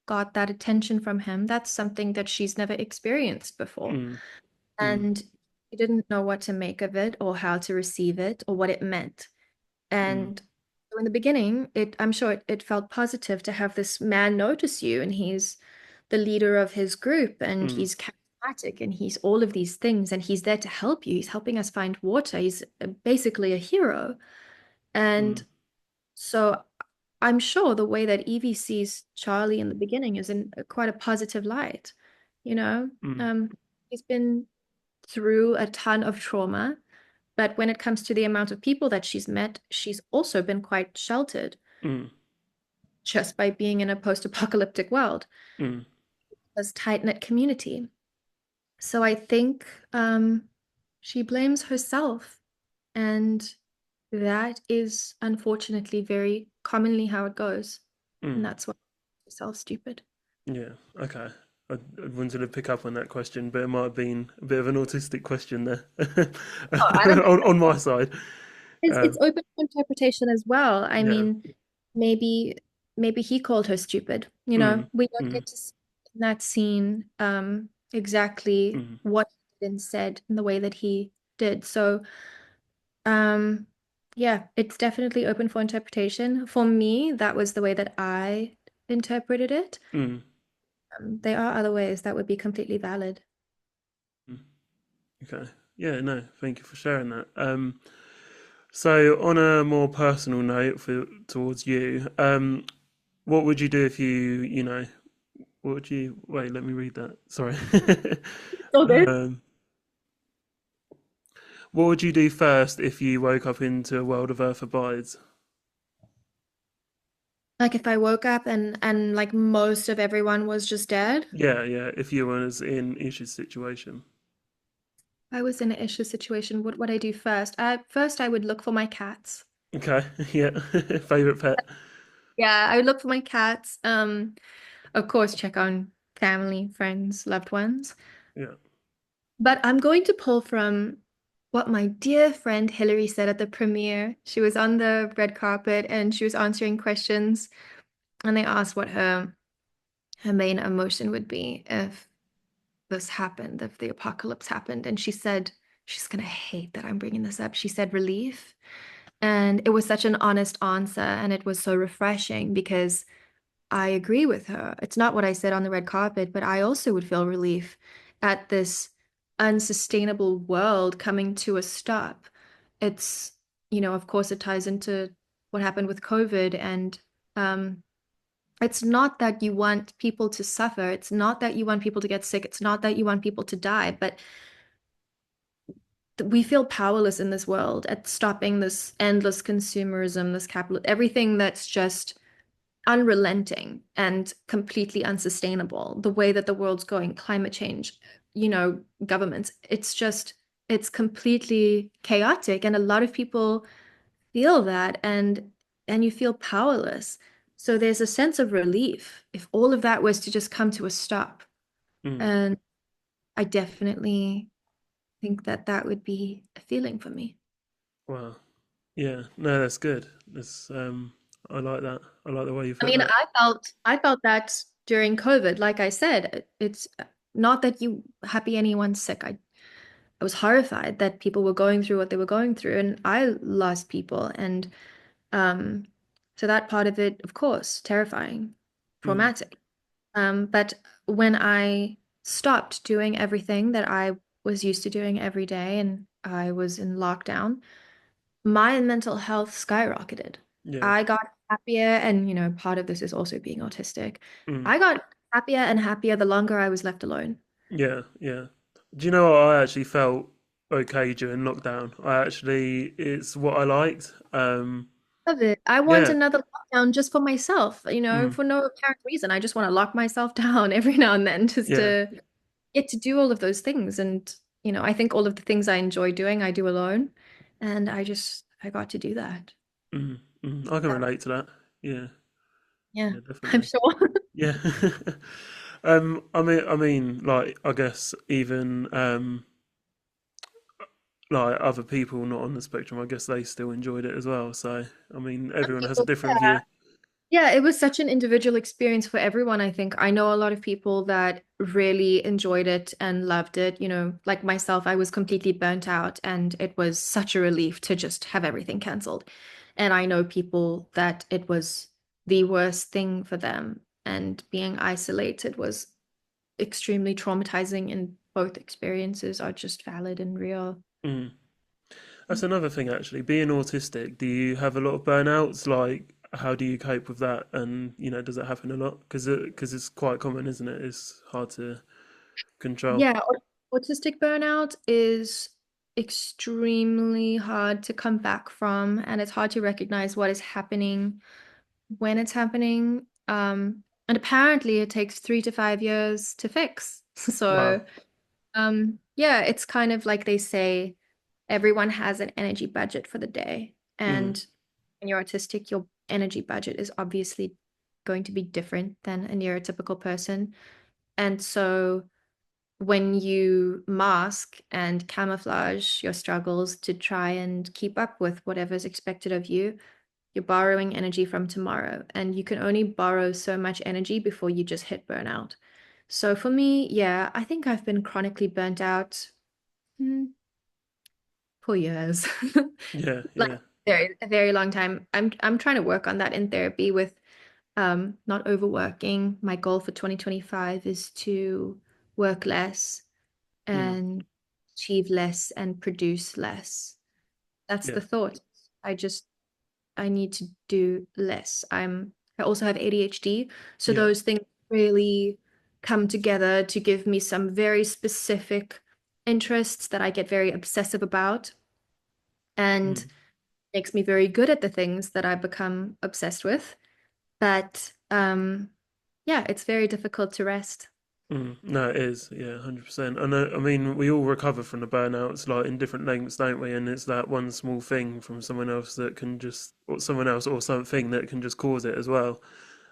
got that attention from him, that's something that she's never experienced before. Mm, mm, And she didn't know what to make of it or how to receive it or what it meant. mm, And so in the beginning, I'm sure it felt positive to have this man notice you, and he's the leader of his group, and mm, he's charismatic, and he's all of these things, and he's there to help you. He's helping us find water. He's basically a hero. mm, And so I'm sure the way that Evie sees Charlie in the beginning is in quite a positive light. You know, mm, um, he's been through a ton of trauma, but when it comes to the amount of people that she's met, she's also been quite sheltered mm, just by being in a post-apocalyptic world, mm, as tight-knit community. So I think she blames herself, and that is unfortunately very commonly how it goes. And mm. that's why herself stupid. Yeah. Okay. I wanted to pick up on that question, but it might have been a bit of an autistic question there Oh, I don't on my side. It's Um, open to interpretation as well. I yeah. mean, maybe maybe he called her stupid. Mm, We don't mm, get to see in that scene exactly mm, what had been said in the way that he did. So um yeah, it's definitely open for interpretation. For me, that was the way that I interpreted it. mm, There are other ways that would be completely valid. mm. Okay. Yeah. No. Thank you for sharing that. So on a more personal note towards you, what would you do if what would you, wait, let me read that. Sorry. So good. um, what would you do first if you woke up into a world of Earth abides? Like if I woke up and like most of everyone was just dead. Yeah, yeah. If you was in Isha's situation. I was in an issue situation, what would I do first? First, I would look for my cats. Okay. Yeah. Favorite pet. Yeah, I would look for my cats. Of course, check on family, friends, loved ones. Yeah. But I'm going to pull from what my dear friend Hillary said at the premiere. She was on the red carpet and she was answering questions, and they asked what her main emotion would be if this happened, if the apocalypse happened. And she said she's gonna hate that I'm bringing this up. She said relief. And it was such an honest answer, and it was so refreshing because I agree with her. It's not what I said on the red carpet, but I also would feel relief at this unsustainable world coming to a stop. It's, of course, it ties into what happened with COVID. And um, it's not that you want people to suffer. It's not that you want people to get sick. It's not that you want people to die. But we feel powerless in this world at stopping this endless consumerism, this capital, everything that's just unrelenting and completely unsustainable. The way that the world's going, climate change, governments, it's completely chaotic. And a lot of people feel that and you feel powerless. So there's a sense of relief if all of that was to just come to a stop. Mm. And I definitely think that that would be a feeling for me. Wow. Yeah. No, that's good. That's I like that. I like the way you I put mean, that. I felt that during COVID. Like I said, it's not that you happy anyone's sick. I was horrified that people were going through what they were going through, and I lost people, and um, so that part of it, of course, terrifying, Mm. traumatic. But when I stopped doing everything that I was used to doing every day, and I was in lockdown, my mental health skyrocketed. Yeah. I got happier, and part of this is also being autistic. Mm. I got happier and happier the longer I was left alone. Yeah. Yeah. Do you know what I actually felt okay during lockdown? It's what I liked. Love it. I want Yeah. another lockdown just for myself, Mm. for no apparent reason. I just want to lock myself down every now and then just Yeah. to get to do all of those things. And, I think all of the things I enjoy doing, I do alone. And I got to do that. Mm. Mm. I can That- relate to that. Yeah. Yeah, Yeah, I'm definitely. sure. Yeah. Like, I guess even like other people not on the spectrum, I guess they still enjoyed it as well. So, I mean, everyone has a People, different yeah. view. Yeah, it was such an individual experience for everyone, I think. I know a lot of people that really enjoyed it and loved it. Like myself, I was completely burnt out, and it was such a relief to just have everything canceled. And I know people that it was the worst thing for them, and being isolated was extremely traumatizing, and both experiences are just valid and real. Mm. That's another thing, actually. Being autistic, do you have a lot of burnouts? Like, how do you cope with that? And, does it happen a lot? Because it's quite common, isn't it? It's hard to control. Yeah, autistic burnout is extremely hard to come back from, and it's hard to recognize what is happening when it's happening. And apparently it takes 3 to 5 years to fix. Wow. So, yeah, it's kind of like they say everyone has an energy budget for the day. Mm. And when you're autistic, your energy budget is obviously going to be different than a neurotypical person. And so when you mask and camouflage your struggles to try and keep up with whatever's expected of you, you're borrowing energy from tomorrow. And you can only borrow so much energy before you just hit burnout. So for me, yeah, I think I've been chronically burnt out hmm, for years. Yeah, Like yeah. a very long time. I'm trying to work on that in therapy with not overworking. My goal for 2025 is to work less Mm. and achieve less and produce less. That's Yeah. the thought. I need to do less. I also have ADHD, so Yeah. those things really come together to give me some very specific interests that I get very obsessive about and Mm. makes me very good at the things that I become obsessed with. But yeah, it's very difficult to rest. Mm. No, it is. Yeah, 100%. I know. I mean, we all recover from the burnouts, like in different lengths, don't we? And it's that one small thing from someone else that can just, or someone else, or something that can just cause it as well.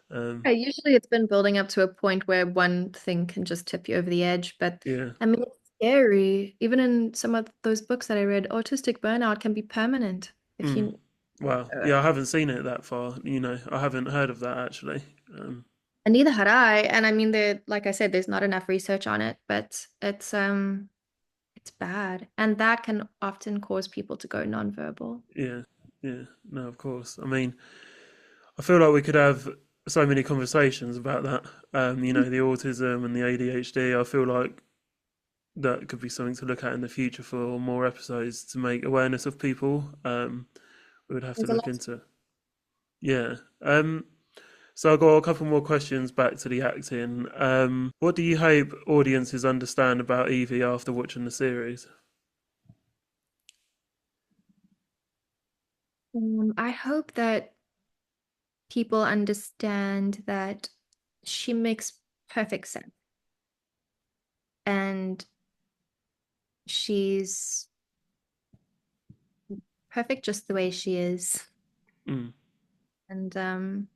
Um, Yeah, usually it's been building up to a point where one thing can just tip you over the edge. But yeah. I mean, it's scary. Even in some of those books that I read, autistic burnout can be permanent if Mm. you. Wow. Yeah, I haven't seen it that far. I haven't heard of that actually. And neither had I. And I mean, like I said, there's not enough research on it, but it's bad, and that can often cause people to go nonverbal. Yeah. Yeah. No, of course. I mean, I feel like we could have so many conversations about that. The autism and the ADHD. I feel like that could be something to look at in the future for more episodes to make awareness of people. We would have to There's a look lot into. Yeah. So I've got a couple more questions back to the acting. What do you hope audiences understand about Evie after watching the series? I hope that people understand that she makes perfect sense and she's perfect just the way she is. Mm, And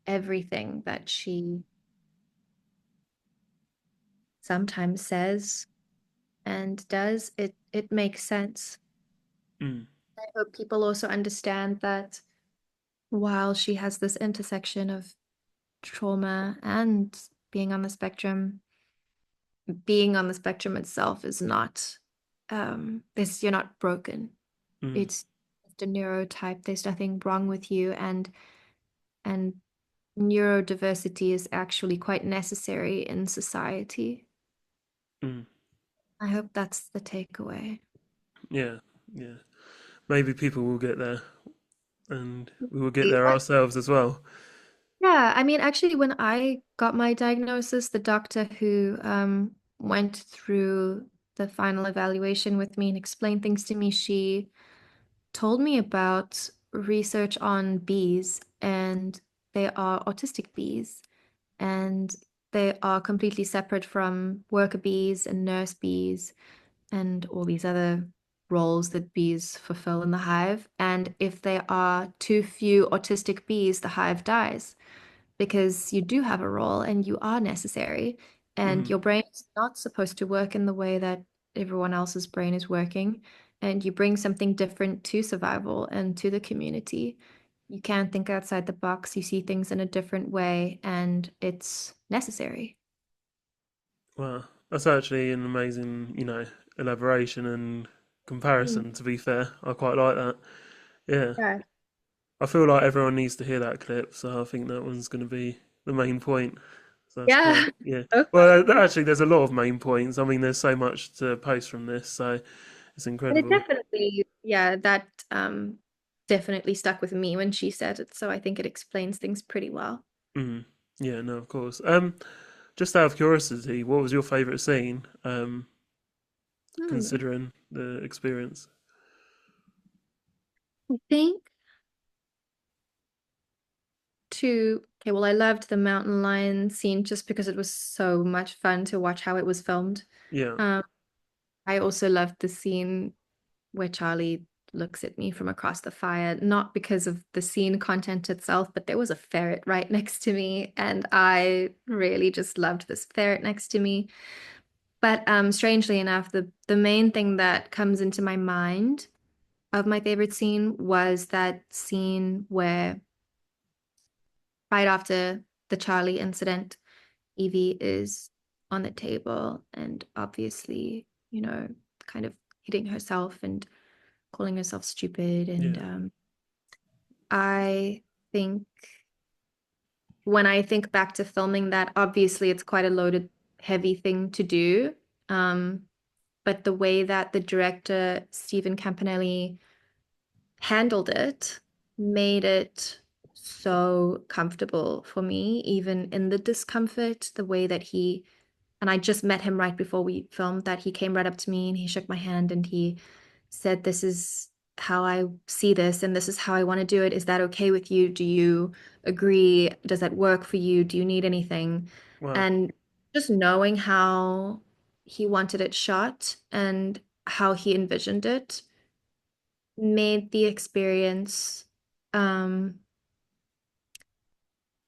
everything that she sometimes says and does, it makes sense. mm, I hope people also understand that while she has this intersection of trauma and being on the spectrum, being on the spectrum itself is not this you're not broken. mm, It's just a neurotype. There's nothing wrong with you and neurodiversity is actually quite necessary in society. mm. I hope that's the takeaway. Yeah, yeah. Maybe people will get there, and we will get there Yeah, ourselves as well. yeah, I mean, actually, when I got my diagnosis, the doctor who went through the final evaluation with me and explained things to me, she told me about research on bees, and they are autistic bees, and they are completely separate from worker bees and nurse bees and all these other roles that bees fulfill in the hive. And if there are too few autistic bees, the hive dies because you do have a role and you are necessary, and Mm, your brain is not supposed to work in the way that everyone else's brain is working. And you bring something different to survival and to the community. You can't think outside the box. You see things in a different way, and it's necessary. wow, that's actually an amazing, elaboration and Mm. comparison. To be fair, I quite like that. Yeah. Yeah. I feel like everyone needs to hear that clip, so I think that one's going to be the main point. So that's Yeah. great. Yeah. Go for Well, it. actually, there's a lot of main points. I mean, there's so much to post from this, so it's And it incredible. definitely, yeah, that definitely stuck with me when she said it. So I think it explains things pretty well. Mm. Yeah, no, of course. Just out of curiosity, what was your favorite scene? Hmm. Considering the experience. I think okay, well, I loved the mountain lion scene just because it was so much fun to watch how it was filmed. Yeah. Um, I also loved the scene where Charlie looks at me from across the fire, not because of the scene content itself, but there was a ferret right next to me, and I really just loved this ferret next to me. But strangely enough, the main thing that comes into my mind of my favorite scene was that scene where right after the Charlie incident, Evie is on the table and obviously, kind of hitting herself and calling herself stupid. And Yeah. I think when I think back to filming that, obviously it's quite a loaded, heavy thing to do. Um, but the way that the director, Stephen Campanelli, handled it made it so comfortable for me, even in the discomfort, the way that and I just met him right before we filmed that. He came right up to me and he shook my hand and he said, "This is how I see this, and this is how I want to do it. Is that okay with you? Do you agree? Does that work for you? Do you need anything?" Wow. And just knowing how he wanted it shot and how he envisioned it made the experience um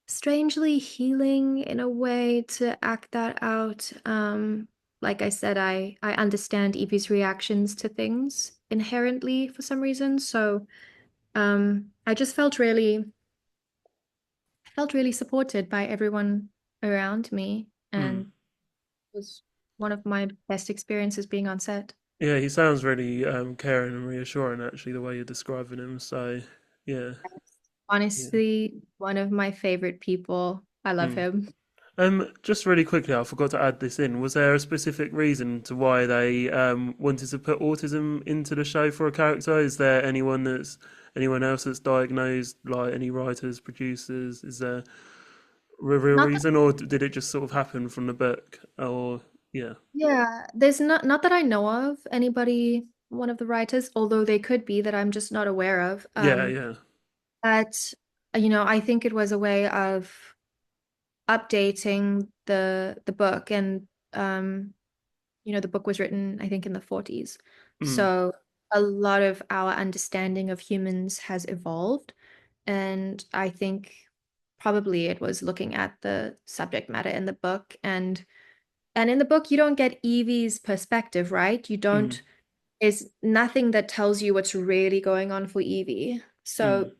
strangely healing in a way to act that out. Like I said, I understand Evie's reactions to things inherently for some reason. So I just felt really supported by everyone around me, Mm. and it was one of my best experiences being on set. Yeah, he sounds really caring and reassuring, actually, the way you're describing him. So, yeah. Yeah. Honestly, one of my favorite people. I love Mm. him. Just really quickly, I forgot to add this in. Was there a specific reason to why they wanted to put autism into the show for a character? Is there anyone else that's diagnosed, like any writers, producers? Is there a real Not that, reason, or did it just sort of happen from the book? Or yeah, yeah, there's not that I know of anybody, one of the writers, although they could be that I'm just not aware of. yeah, yeah. But I think it was a way of updating the book, and the book was written, I think, in the 40s. Mm, So a lot of our understanding of humans has evolved. And I think probably it was looking at the subject matter in the book. And in the book, you don't get Evie's perspective, right? You mm, don't, there's nothing that tells you what's really going on for Evie. mm. So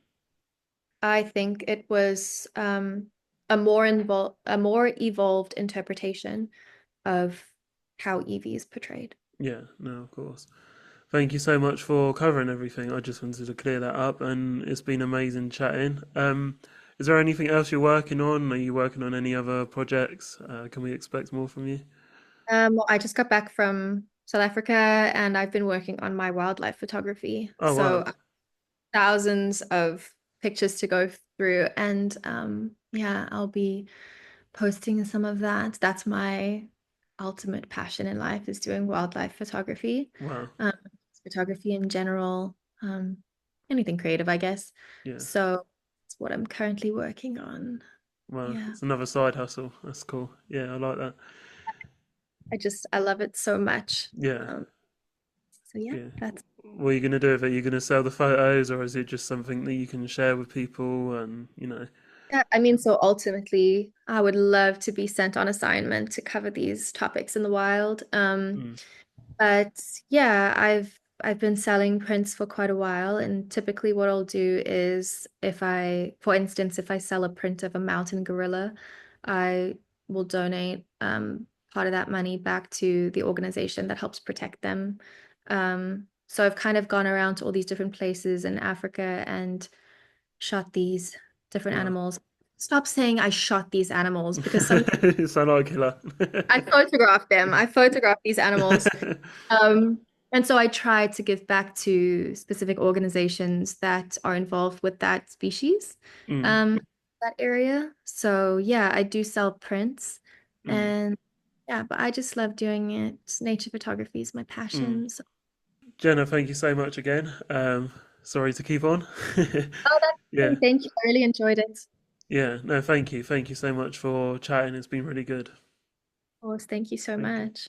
I think it was a more evolved interpretation of how Evie is portrayed. Yeah, no, of course. Thank you so much for covering everything. I just wanted to clear that up, and it's been amazing chatting. Is there anything else you're working on? Are you working on any other projects? Can we expect more from you? Well, I just got back from South Africa and I've been working on my wildlife photography. Oh, So wow. thousands of pictures to go through, and yeah, I'll be posting some of that. That's my ultimate passion in life, is doing wildlife photography. Wow. um, Photography in general, anything creative, I guess. Yeah. So that's what I'm currently working on. Wow. Yeah, It's another side hustle. That's cool. Yeah, I like that. I love it so much. Yeah. um, so yeah, Yeah. that's What are you going to do with it? Are you going to sell the photos, or is it just something that you can share with people and, Yeah, I mean, so ultimately, I would love to be sent on assignment to cover these topics in the wild. mm, But yeah, I've been selling prints for quite a while, and typically what I'll do is, for instance, if I sell a print of a mountain gorilla, I will donate part of that money back to the organization that helps protect them. So I've kind of gone around to all these different places in Africa and shot these different wow. animals. Stop saying I shot these animals, because some You sound like a killer. I photographed them. I photographed these animals. Um, and so I try to give back to specific organizations that are involved with that species, Mm, um, that area. So yeah, I do sell prints, mm, and yeah, but I just love doing it. Nature photography is my mm. passion. So, Jenna, thank you so much again. Sorry to keep on. oh, that's Yeah, great. Thank you. I really enjoyed it. yeah. No, thank you. Thank you so much for chatting. It's been really good. Of course, thank you so Thank you. much.